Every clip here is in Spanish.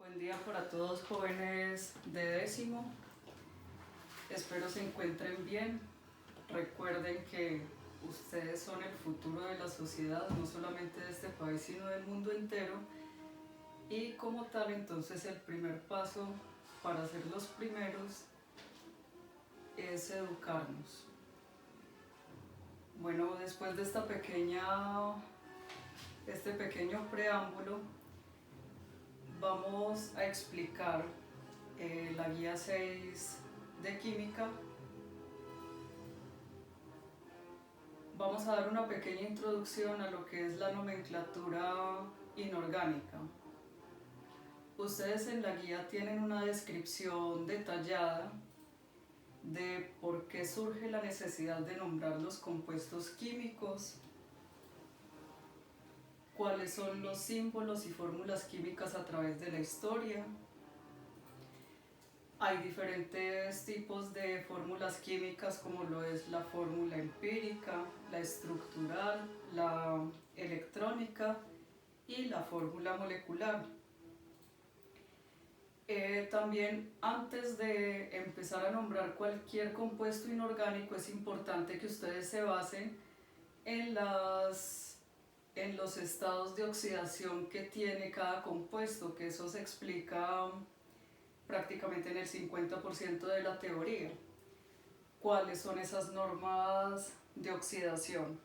Buen día para todos jóvenes de décimo. Espero se encuentren bien. Recuerden que ustedes son el futuro de la sociedad, no solamente de este país, sino del mundo entero. Y como tal, entonces el primer paso para ser los primeros es educarnos. Bueno, después de este pequeño preámbulo, vamos a explicar la guía 6 de química. Vamos a dar una pequeña introducción a lo que es la nomenclatura inorgánica. Ustedes en la guía tienen una descripción detallada de por qué surge la necesidad de nombrar los compuestos químicos, cuáles son los símbolos y fórmulas químicas a través de la historia. Hay diferentes tipos de fórmulas químicas, como lo es la fórmula empírica, la estructural, la electrónica y la fórmula molecular. También, antes de empezar a nombrar cualquier compuesto inorgánico, es importante que ustedes se basen en los estados de oxidación que tiene cada compuesto, que eso se explica prácticamente en el 50% de la teoría. ¿Cuáles son esas normas de oxidación?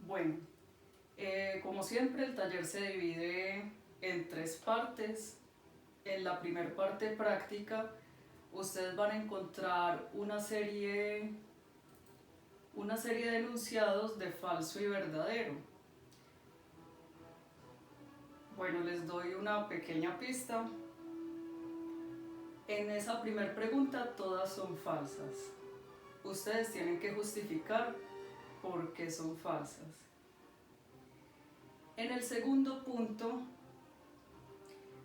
Bueno, como siempre, el taller se divide en 3 partes. En la primera parte práctica, ustedes van a encontrar una serie de enunciados de falso y verdadero. Bueno, les doy una pequeña pista. En esa primera pregunta todas son falsas. Ustedes tienen que justificar por qué son falsas. En el segundo punto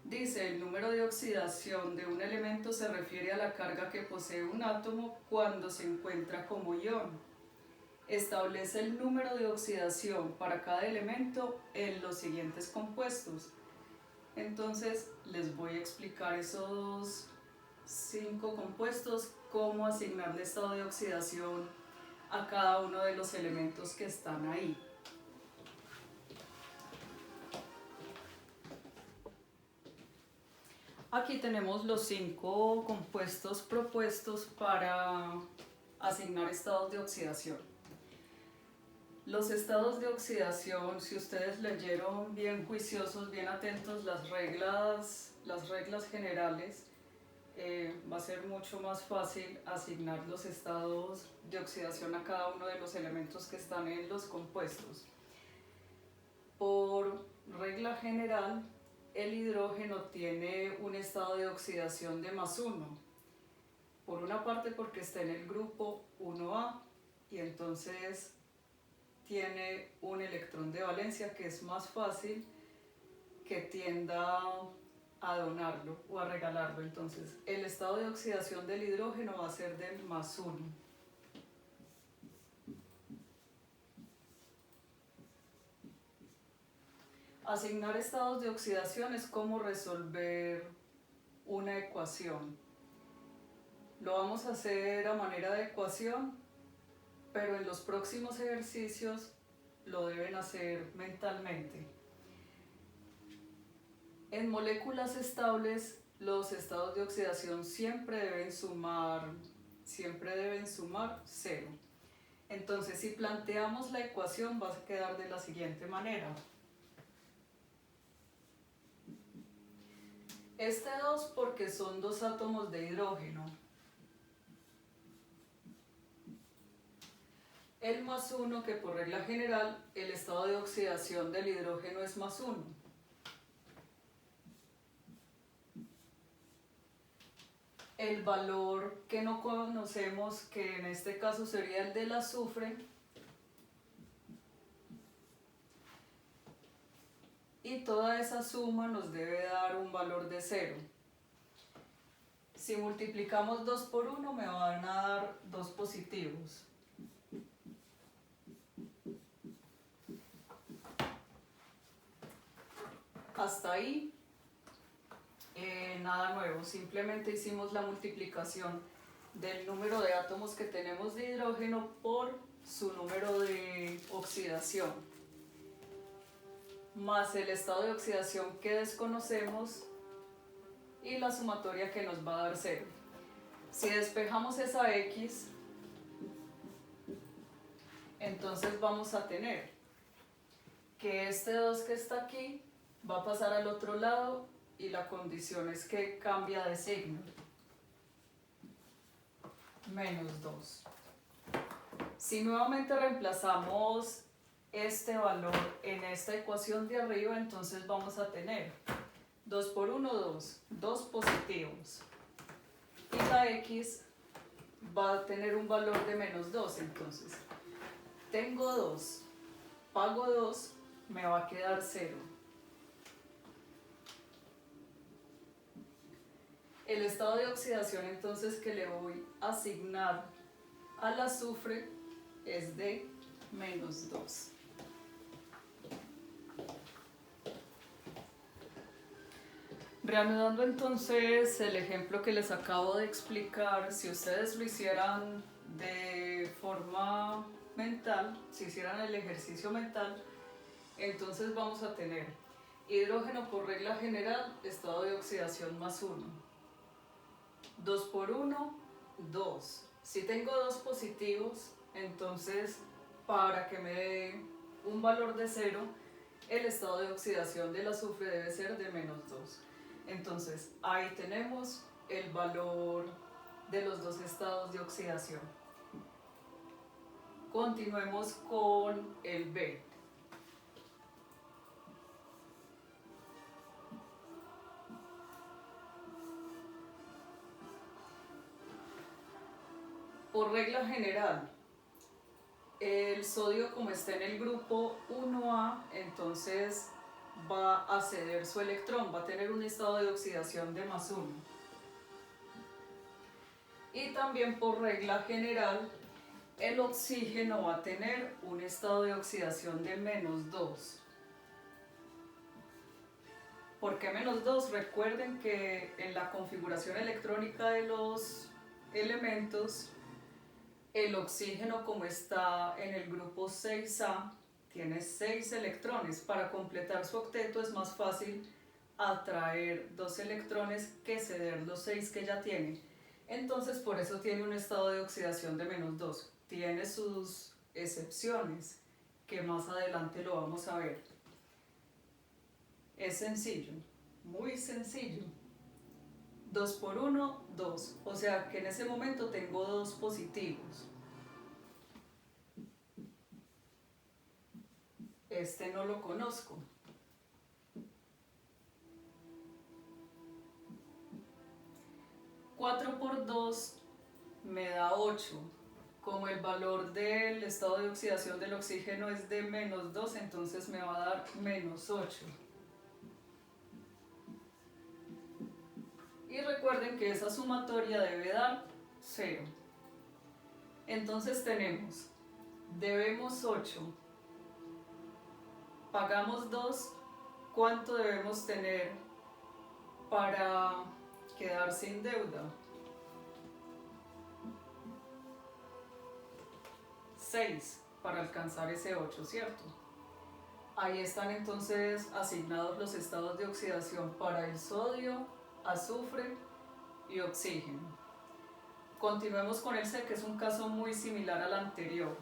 dice: el número de oxidación de un elemento se refiere a la carga que posee un átomo cuando se encuentra como ion. Establece el número de oxidación para cada elemento en los siguientes compuestos. Entonces les voy a explicar esos 5 compuestos, cómo asignarle estado de oxidación a cada uno de los elementos que están ahí. Aquí tenemos los 5 compuestos propuestos para asignar estados de oxidación. Los estados de oxidación, si ustedes leyeron bien juiciosos, bien atentos las reglas generales, va a ser mucho más fácil asignar los estados de oxidación a cada uno de los elementos que están en los compuestos. Por regla general, el hidrógeno tiene un estado de oxidación de +1. Por una parte porque está en el grupo 1A y entonces tiene un electrón de valencia que es más fácil que tienda a donarlo o a regalarlo. Entonces el estado de oxidación del hidrógeno va a ser del +1. Asignar estados de oxidación es como resolver una ecuación. Lo vamos a hacer a manera de ecuación, pero en los próximos ejercicios lo deben hacer mentalmente. En moléculas estables, los estados de oxidación siempre deben sumar 0. Entonces, si planteamos la ecuación, va a quedar de la siguiente manera. Este 2 porque son 2 átomos de hidrógeno. El +1 que por regla general el estado de oxidación del hidrógeno es +1. El valor que no conocemos, que en este caso sería el del azufre, y toda esa suma nos debe dar un valor de 0. Si multiplicamos 2 por 1 me van a dar 2 positivos. Hasta ahí Nada nuevo, simplemente hicimos la multiplicación del número de átomos que tenemos de hidrógeno por su número de oxidación, más el estado de oxidación que desconocemos y la sumatoria que nos va a dar 0. Si despejamos esa X, entonces vamos a tener que este 2 que está aquí va a pasar al otro lado y la condición es que cambia de signo. Menos 2. Si nuevamente reemplazamos este valor en esta ecuación de arriba, entonces vamos a tener 2 por 1, 2, 2 positivos. Y la X va a tener un valor de menos 2, entonces tengo 2, pago 2, me va a quedar 0. El estado de oxidación entonces que le voy a asignar al azufre es de menos 2. Reanudando entonces el ejemplo que les acabo de explicar, si ustedes lo hicieran de forma mental, si hicieran el ejercicio mental, entonces vamos a tener hidrógeno por regla general, estado de oxidación más 1. 2 por 1, 2. Si tengo 2 positivos, entonces para que me dé un valor de 0, el estado de oxidación del azufre debe ser de menos 2. Entonces ahí tenemos el valor de los dos estados de oxidación. Continuemos con el B. Por regla general, el sodio como está en el grupo 1A, entonces va a ceder su electrón, va a tener un estado de oxidación de más 1. Y también por regla general, el oxígeno va a tener un estado de oxidación de menos 2. ¿Por qué menos 2? Recuerden que en la configuración electrónica de los elementos, el oxígeno como está en el grupo 6A, tiene 6 electrones. Para completar su octeto es más fácil atraer 2 electrones que ceder los 6 que ya tiene. Entonces por eso tiene un estado de oxidación de menos 2. Tiene sus excepciones, que más adelante lo vamos a ver. Es sencillo, muy sencillo. 2 por 1, 2. O sea que en ese momento tengo 2 positivos. Este no lo conozco. 4 por 2 me da 8. Como el valor del estado de oxidación del oxígeno es de menos 2, entonces me va a dar menos 8. Y recuerden que esa sumatoria debe dar 0. Entonces tenemos, debemos 8, pagamos 2, ¿cuánto debemos tener para quedar sin deuda? 6 para alcanzar ese 8, ¿cierto? Ahí están entonces asignados los estados de oxidación para el sodio, azufre y oxígeno. Continuemos con el C, que es un caso muy similar al anterior.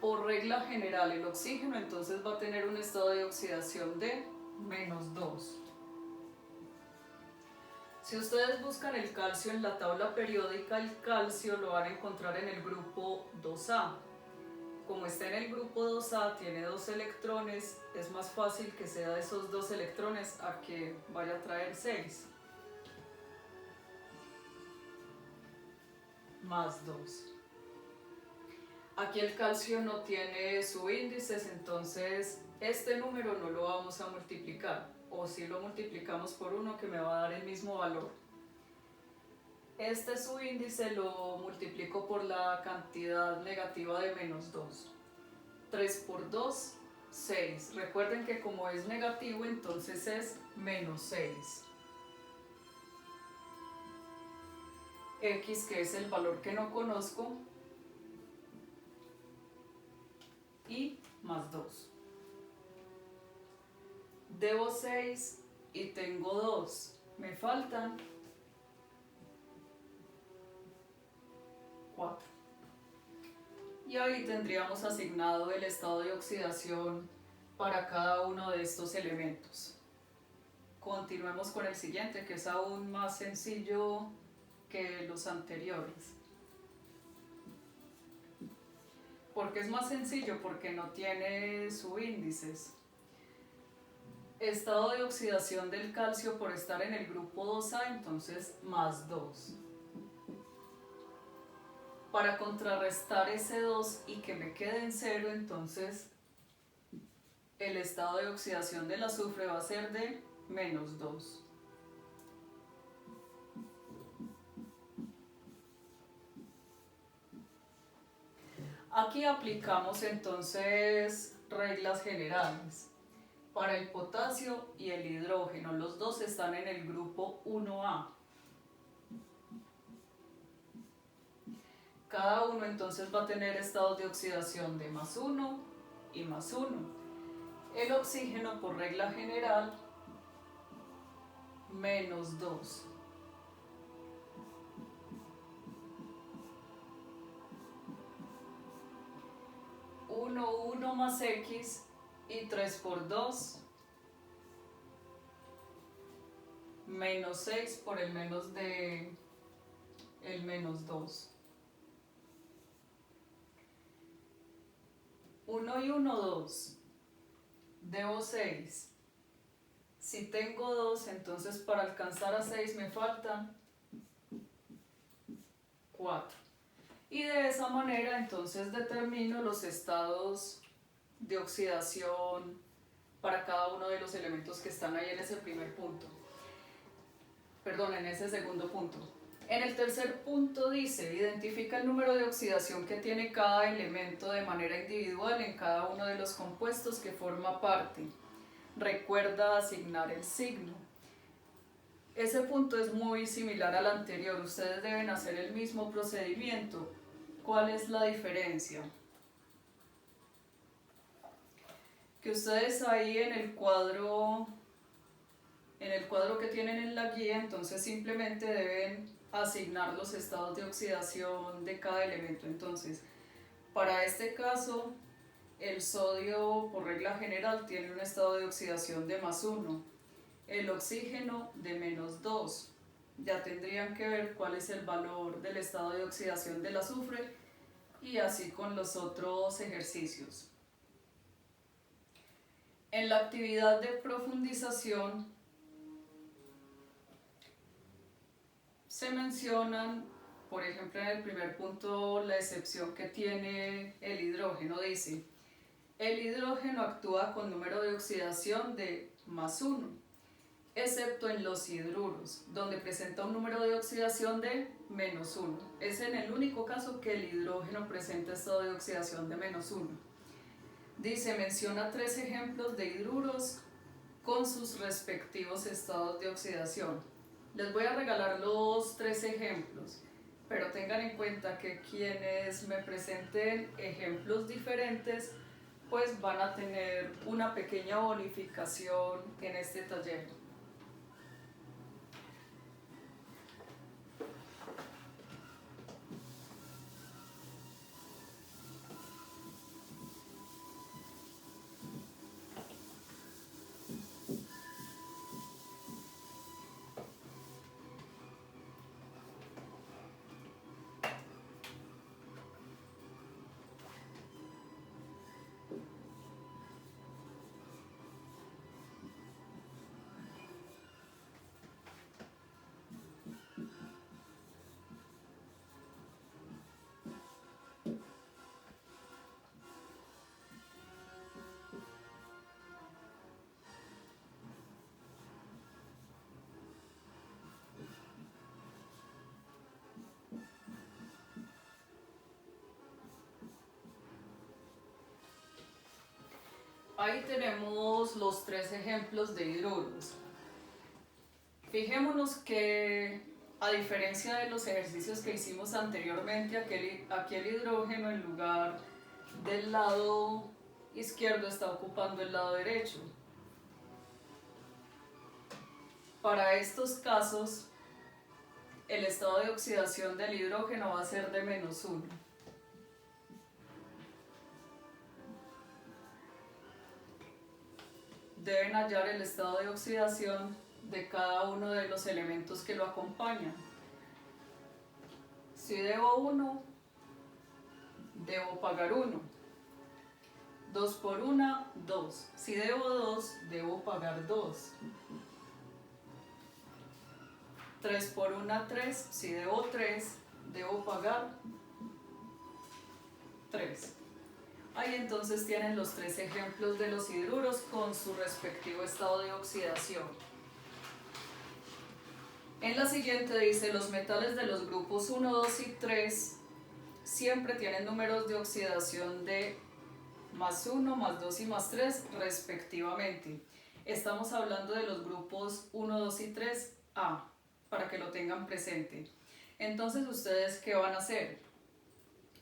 Por regla general, el oxígeno entonces va a tener un estado de oxidación de menos 2. Si ustedes buscan el calcio en la tabla periódica, el calcio lo van a encontrar en el grupo 2A. Como está en el grupo 2A, tiene 2 electrones, es más fácil que sea esos 2 electrones a que vaya a traer 6. Más 2. Aquí el calcio no tiene subíndices, entonces este número no lo vamos a multiplicar. O si lo multiplicamos por 1, que me va a dar el mismo valor. Este subíndice lo multiplico por la cantidad negativa de menos 2. 3 por 2, 6. Recuerden que como es negativo, entonces es menos 6. X, que es el valor que no conozco, y más 2. Debo 6 y tengo 2. Me faltan 4. Y ahí tendríamos asignado el estado de oxidación para cada uno de estos elementos. Continuemos con el siguiente, que es aún más sencillo que los anteriores. ¿Por qué es más sencillo? Porque no tiene subíndices. Estado de oxidación del calcio por estar en el grupo 2A, entonces más 2. Para contrarrestar ese 2 y que me quede en 0, entonces el estado de oxidación del azufre va a ser de menos 2. Aquí aplicamos entonces reglas generales. Para el potasio y el hidrógeno, los dos están en el grupo 1A. Cada uno entonces va a tener estados de oxidación de más 1 y más 1. El oxígeno, por regla general, menos 2. Uno más X y 3 por 2, menos 6 por el menos de el menos 2. 1 y 1, 2. Debo 6. Si tengo 2, entonces para alcanzar a 6 me faltan 4. Y de esa manera entonces determino los estados de oxidación para cada uno de los elementos que están ahí en ese primer punto. Perdón, en ese segundo punto. En el tercer punto dice, identifica el número de oxidación que tiene cada elemento de manera individual en cada uno de los compuestos que forma parte. Recuerda asignar el signo. Ese punto es muy similar al anterior, ustedes deben hacer el mismo procedimiento. ¿Cuál es la diferencia? Que ustedes ahí en el cuadro que tienen en la guía, entonces simplemente deben asignar los estados de oxidación de cada elemento. Entonces, para este caso, el sodio por regla general tiene un estado de oxidación de más 1, el oxígeno de menos 2. Ya tendrían que ver cuál es el valor del estado de oxidación del azufre y así con los otros ejercicios. En la actividad de profundización se mencionan, por ejemplo, en el primer punto, la excepción que tiene el hidrógeno. Dice, el hidrógeno actúa con número de oxidación de más 1, excepto en los hidruros, donde presenta un número de oxidación de menos 1. Es en el único caso que el hidrógeno presenta estado de oxidación de menos 1. Dice, menciona 3 ejemplos de hidruros con sus respectivos estados de oxidación. Les voy a regalar los 3 ejemplos, pero tengan en cuenta que quienes me presenten ejemplos diferentes, pues van a tener una pequeña bonificación en este taller. Ahí tenemos los tres ejemplos de hidruros. Fijémonos que, a diferencia de los ejercicios que hicimos anteriormente, aquí el hidrógeno en lugar del lado izquierdo está ocupando el lado derecho. Para estos casos, el estado de oxidación del hidrógeno va a ser de -1. Deben hallar el estado de oxidación de cada uno de los elementos que lo acompañan. Si debo 1, debo pagar 1. 2 por 1, 2. Si debo 2, debo pagar 2. 3 por 1, 3. Si debo 3, debo pagar 3. Ahí entonces tienen los tres ejemplos de los hidruros con su respectivo estado de oxidación. En la siguiente dice, los metales de los grupos 1, 2 y 3 siempre tienen números de oxidación de +1, +2 y +3 respectivamente. Estamos hablando de los grupos 1, 2 y 3A, para que lo tengan presente. Entonces, ¿ustedes qué van a hacer?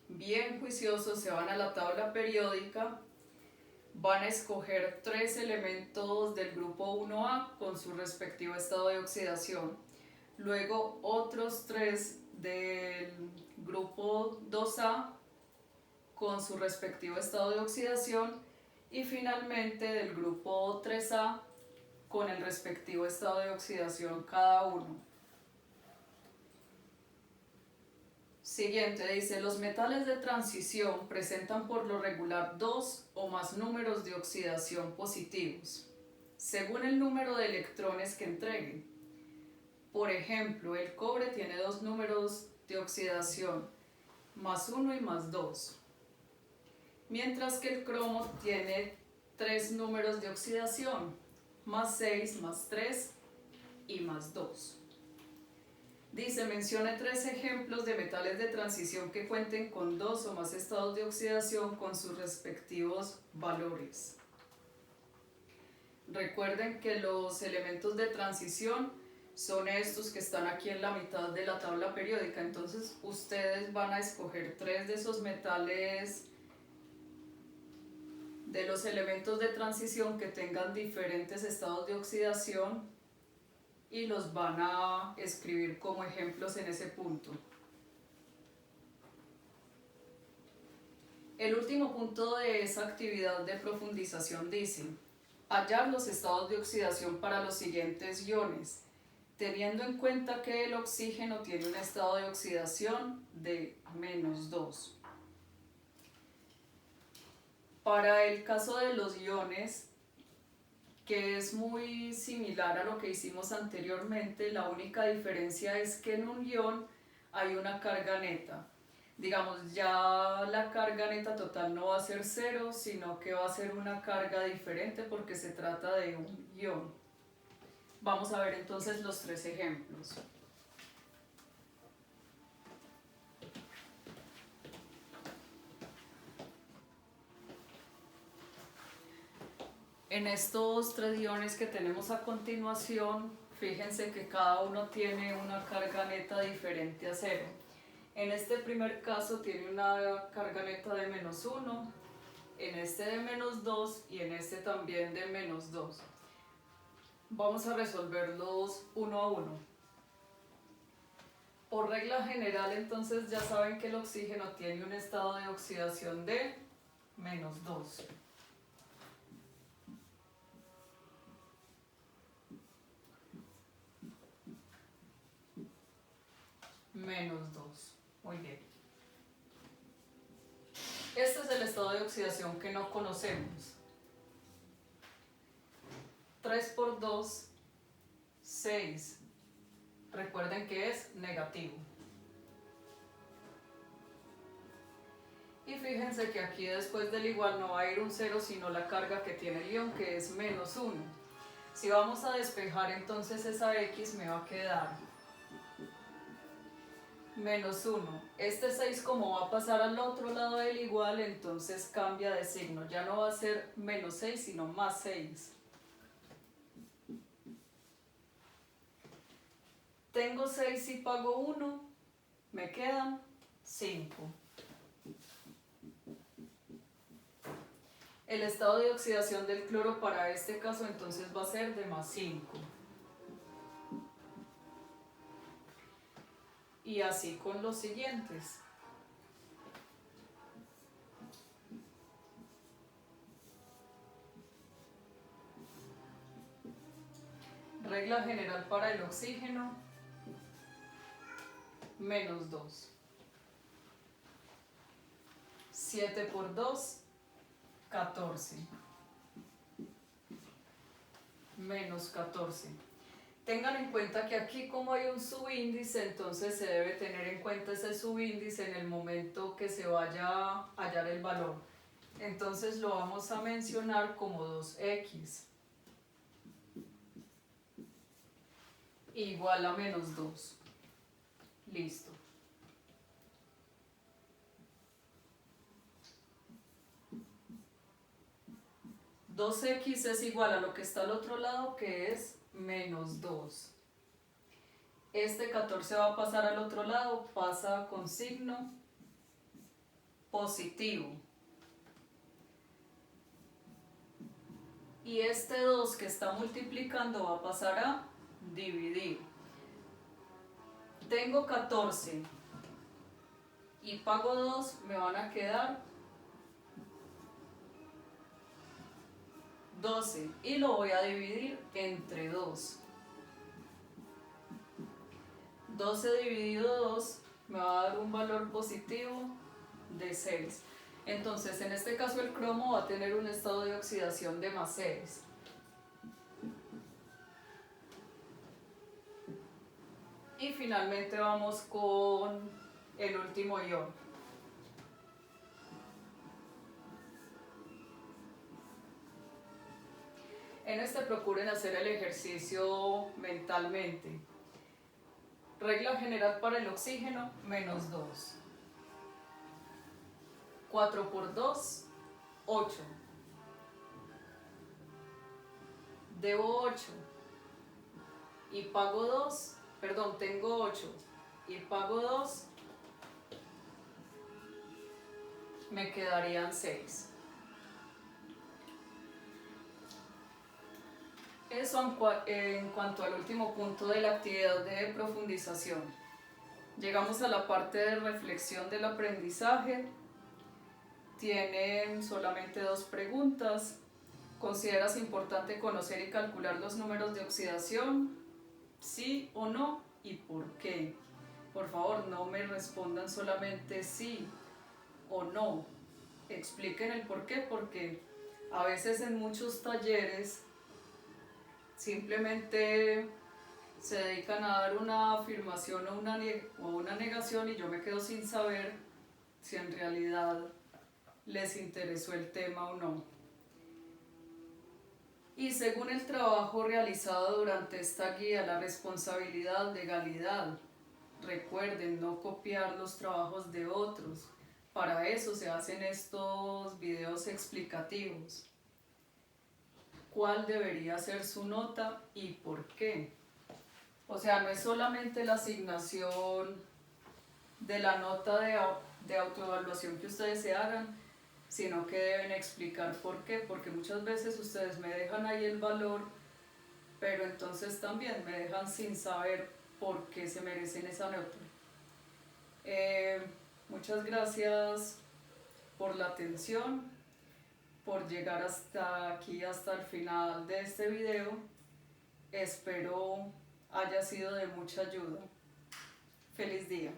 Bien juiciosos, se van a la tabla periódica, van a escoger 3 elementos del grupo 1A con su respectivo estado de oxidación, luego otros 3 del grupo 2A con su respectivo estado de oxidación y finalmente del grupo 3A con el respectivo estado de oxidación cada uno. Siguiente dice, los metales de transición presentan por lo regular 2 o más números de oxidación positivos, según el número de electrones que entreguen. Por ejemplo, el cobre tiene 2 números de oxidación, +1 y +2, mientras que el cromo tiene 3 números de oxidación, +6, +3 y +2. Dice, mencione 3 ejemplos de metales de transición que cuenten con 2 o más estados de oxidación con sus respectivos valores. Recuerden que los elementos de transición son estos que están aquí en la mitad de la tabla periódica. Entonces, ustedes van a escoger 3 de esos metales de los elementos de transición que tengan diferentes estados de oxidación y los van a escribir como ejemplos en ese punto. El último punto de esa actividad de profundización dice, hallar los estados de oxidación para los siguientes iones, teniendo en cuenta que el oxígeno tiene un estado de oxidación de -2. Para el caso de los iones, que es muy similar a lo que hicimos anteriormente, la única diferencia es que en un ion hay una carga neta. Digamos, ya la carga neta total no va a ser 0, sino que va a ser una carga diferente porque se trata de un ion. Vamos a ver entonces los 3 ejemplos. En estos 3 iones que tenemos a continuación, fíjense que cada uno tiene una carga neta diferente a 0. En este primer caso tiene una carga neta de -1, en este de -2 y en este también de -2. Vamos a resolverlos uno a uno. Por regla general, entonces ya saben que el oxígeno tiene un estado de oxidación de -2. -2. Muy bien. Este es el estado de oxidación que no conocemos. 3 por 2, 6. Recuerden que es negativo. Y fíjense que aquí después del igual no va a ir un 0, sino la carga que tiene el ion, que es -1. Si vamos a despejar entonces esa X, me va a quedar menos 1. Este 6 como va a pasar al otro lado del igual, entonces cambia de signo. Ya no va a ser menos 6, sino más 6. Tengo 6 y pago 1, me quedan 5. El estado de oxidación del cloro para este caso entonces va a ser de más 5. Y así con los siguientes. Regla general para el oxígeno, menos 2. 7 por 2, 14. Menos 14. Tengan en cuenta que aquí como hay un subíndice, entonces se debe tener en cuenta ese subíndice en el momento que se vaya a hallar el valor. Entonces lo vamos a mencionar como 2x igual a menos 2. Listo. 2x es igual a lo que está al otro lado, que es menos 2. Este 14 va a pasar al otro lado, pasa con signo positivo. Y este 2 que está multiplicando va a pasar a dividir. Tengo 14 y pago 2, me van a quedar 12 y lo voy a dividir entre 2. 12 dividido 2 me va a dar un valor positivo de 6. Entonces en este caso el cromo va a tener un estado de oxidación de más 6. Y finalmente vamos con el último ion. En este procuren hacer el ejercicio mentalmente. Regla general para el oxígeno, menos 2. 4 por 2, 8. Debo 8 y pago 2, perdón, tengo 8 y pago 2, me quedarían 6. Eso en cuanto al último punto de la actividad de profundización. Llegamos a la parte de reflexión del aprendizaje. Tienen solamente 2 preguntas. ¿Consideras importante conocer y calcular los números de oxidación? ¿Sí o no? ¿Y por qué? Por favor, no me respondan solamente sí o no. Expliquen el por qué, porque a veces en muchos talleres simplemente se dedican a dar una afirmación o una negación y yo me quedo sin saber si en realidad les interesó el tema o no. Y según el trabajo realizado durante esta guía, la responsabilidad, legalidad. Recuerden no copiar los trabajos de otros. Para eso se hacen estos videos explicativos. ¿Cuál debería ser su nota y por qué? O sea, no es solamente la asignación de la nota de autoevaluación que ustedes se hagan, sino que deben explicar por qué, porque muchas veces ustedes me dejan ahí el valor, pero entonces también me dejan sin saber por qué se merecen esa nota. Muchas gracias por la atención, por llegar hasta aquí, hasta el final de este video. Espero haya sido de mucha ayuda. Feliz día.